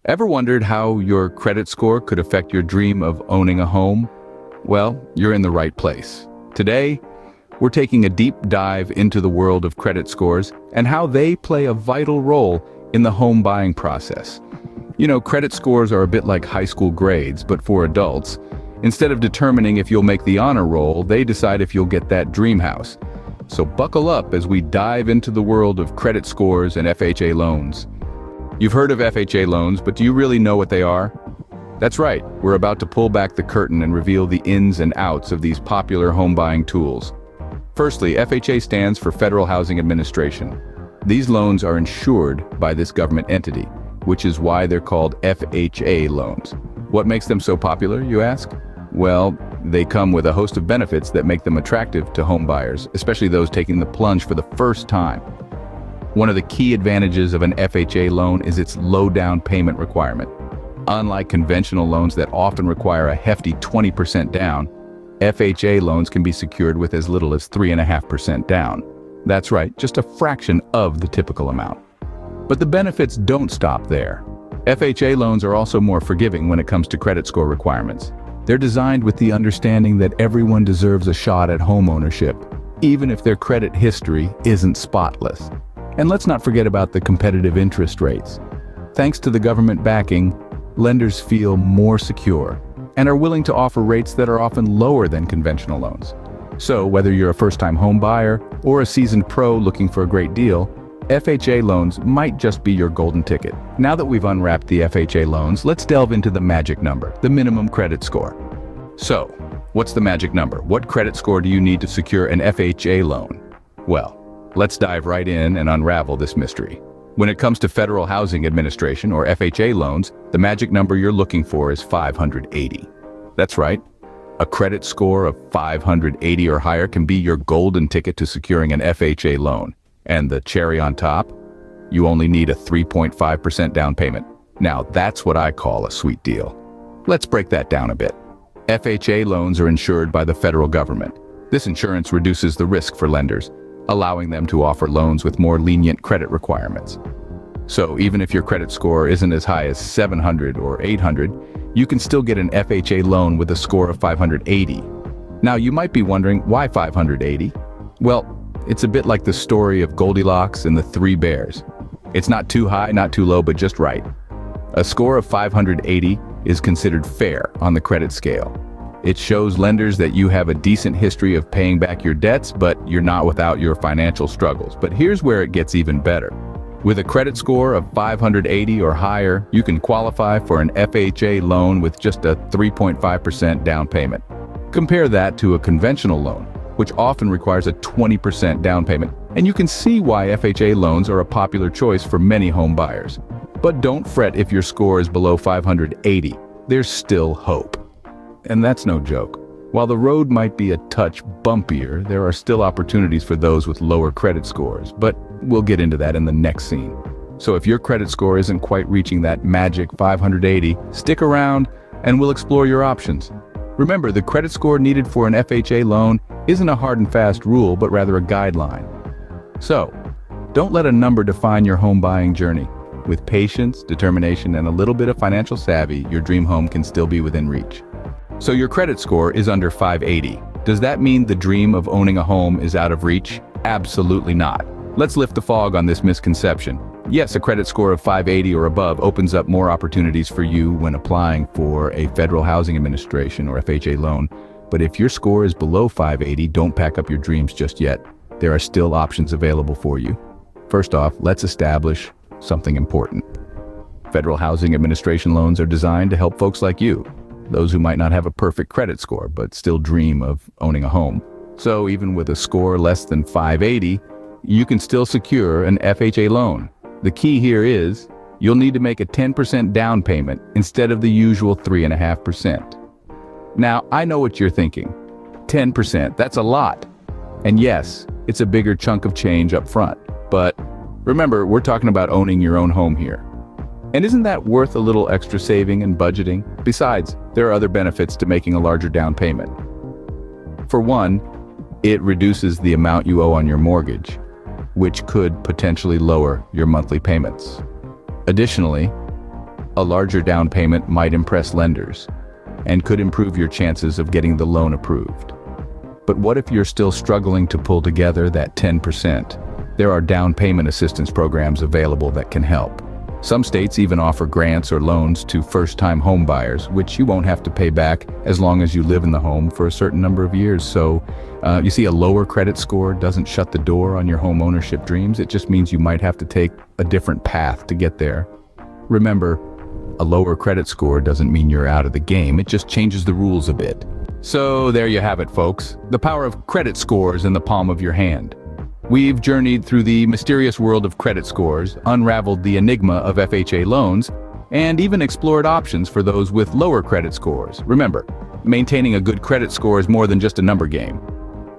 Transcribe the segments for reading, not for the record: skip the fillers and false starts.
Ever wondered how your credit score could affect your dream of owning a home? Well, you're in the right place. Today, we're taking a deep dive into the world of credit scores and how they play a vital role in the home buying process. You know, credit scores are a bit like high school grades, but for adults. Instead of determining if you'll make the honor roll, they decide if you'll get that dream house. So buckle up as we dive into the world of credit scores and FHA loans. You've heard of FHA loans, but do you really know what they are? That's right, we're about to pull back the curtain and reveal the ins and outs of these popular home buying tools. Firstly, FHA stands for Federal Housing Administration. These loans are insured by this government entity, which is why they're called FHA loans. What makes them so popular, you ask? Well, they come with a host of benefits that make them attractive to home buyers, especially those taking the plunge for the first time. One of the key advantages of an FHA loan is its low down payment requirement. Unlike conventional loans that often require a hefty 20% down, FHA loans can be secured with as little as 3.5% down. That's right, just a fraction of the typical amount. But the benefits don't stop there. FHA loans are also more forgiving when it comes to credit score requirements. They're designed with the understanding that everyone deserves a shot at homeownership, even if their credit history isn't spotless. And let's not forget about the competitive interest rates. Thanks to the government backing, lenders feel more secure and are willing to offer rates that are often lower than conventional loans. So whether you're a first-time home buyer or a seasoned pro looking for a great deal, FHA loans might just be your golden ticket. Now that we've unwrapped the FHA loans, let's delve into the magic number, the minimum credit score. So, what's the magic number? What credit score do you need to secure an FHA loan? Well, let's dive right in and unravel this mystery. When it comes to Federal Housing Administration, or FHA loans, the magic number you're looking for is 580. That's right. A credit score of 580 or higher can be your golden ticket to securing an FHA loan. And the cherry on top? You only need a 3.5% down payment. Now, that's what I call a sweet deal. Let's break that down a bit. FHA loans are insured by the federal government. This insurance reduces the risk for lenders, allowing them to offer loans with more lenient credit requirements. So even if your credit score isn't as high as 700 or 800, you can still get an FHA loan with a score of 580. Now you might be wondering, why 580? Well, it's a bit like the story of Goldilocks and the Three Bears. It's not too high, not too low, but just right. A score of 580 is considered fair on the credit scale. It shows lenders that you have a decent history of paying back your debts, but you're not without your financial struggles. But here's where it gets even better. With a credit score of 580 or higher, you can qualify for an FHA loan with just a 3.5% down payment. Compare that to a conventional loan, which often requires a 20% down payment, and you can see why FHA loans are a popular choice for many home buyers. But don't fret if your score is below 580. There's still hope. And that's no joke. While the road might be a touch bumpier, there are still opportunities for those with lower credit scores, but we'll get into that in the next scene. So if your credit score isn't quite reaching that magic 580, stick around and we'll explore your options. Remember, the credit score needed for an FHA loan isn't a hard and fast rule, but rather a guideline. So, don't let a number define your home buying journey. With patience, determination, and a little bit of financial savvy, your dream home can still be within reach. So your credit score is under 580. Does that mean the dream of owning a home is out of reach? Absolutely not. Let's lift the fog on this misconception. Yes, a credit score of 580 or above opens up more opportunities for you when applying for a Federal Housing Administration or FHA loan. But if your score is below 580, don't pack up your dreams just yet. There are still options available for you. First off, let's establish something important. Federal Housing Administration loans are designed to help folks like you, those who might not have a perfect credit score but still dream of owning a home. So even with a score less than 580, you can still secure an FHA loan. The key here is you'll need to make a 10% down payment instead of the usual 3.5%. Now, I know what you're thinking. 10%, that's a lot. And yes, it's a bigger chunk of change up front. But remember, we're talking about owning your own home here. And isn't that worth a little extra saving and budgeting? Besides, there are other benefits to making a larger down payment. For one, it reduces the amount you owe on your mortgage, which could potentially lower your monthly payments. Additionally, A larger down payment might impress lenders and could improve your chances of getting the loan approved. But what if you're still struggling to pull together that 10%? There are down payment assistance programs available that can help. Some states even offer grants or loans to first-time home buyers, which you won't have to pay back as long as you live in the home for a certain number of years. So, you see, a lower credit score doesn't shut the door on your home ownership dreams. It just means you might have to take a different path to get there. Remember, a lower credit score doesn't mean you're out of the game. It just changes the rules a bit. So there you have it, folks. The power of credit scores in the palm of your hand. We've journeyed through the mysterious world of credit scores, unraveled the enigma of FHA loans, and even explored options for those with lower credit scores. Remember, maintaining a good credit score is more than just a number game.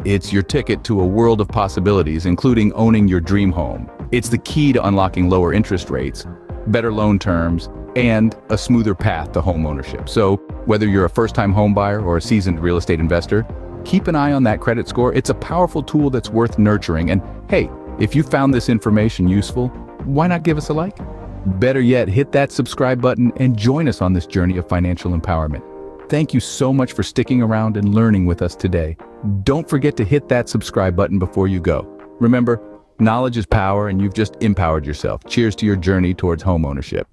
It's your ticket to a world of possibilities, including owning your dream home. It's the key to unlocking lower interest rates, better loan terms, and a smoother path to home ownership. So, whether you're a first-time home buyer or a seasoned real estate investor, keep an eye on that credit score. It's a powerful tool that's worth nurturing. And hey, if you found this information useful, why not give us a like? Better yet, hit that subscribe button and join us on this journey of financial empowerment. Thank you so much for sticking around and learning with us today. Don't forget to hit that subscribe button before you go. Remember, knowledge is power, and you've just empowered yourself. Cheers to your journey towards home ownership.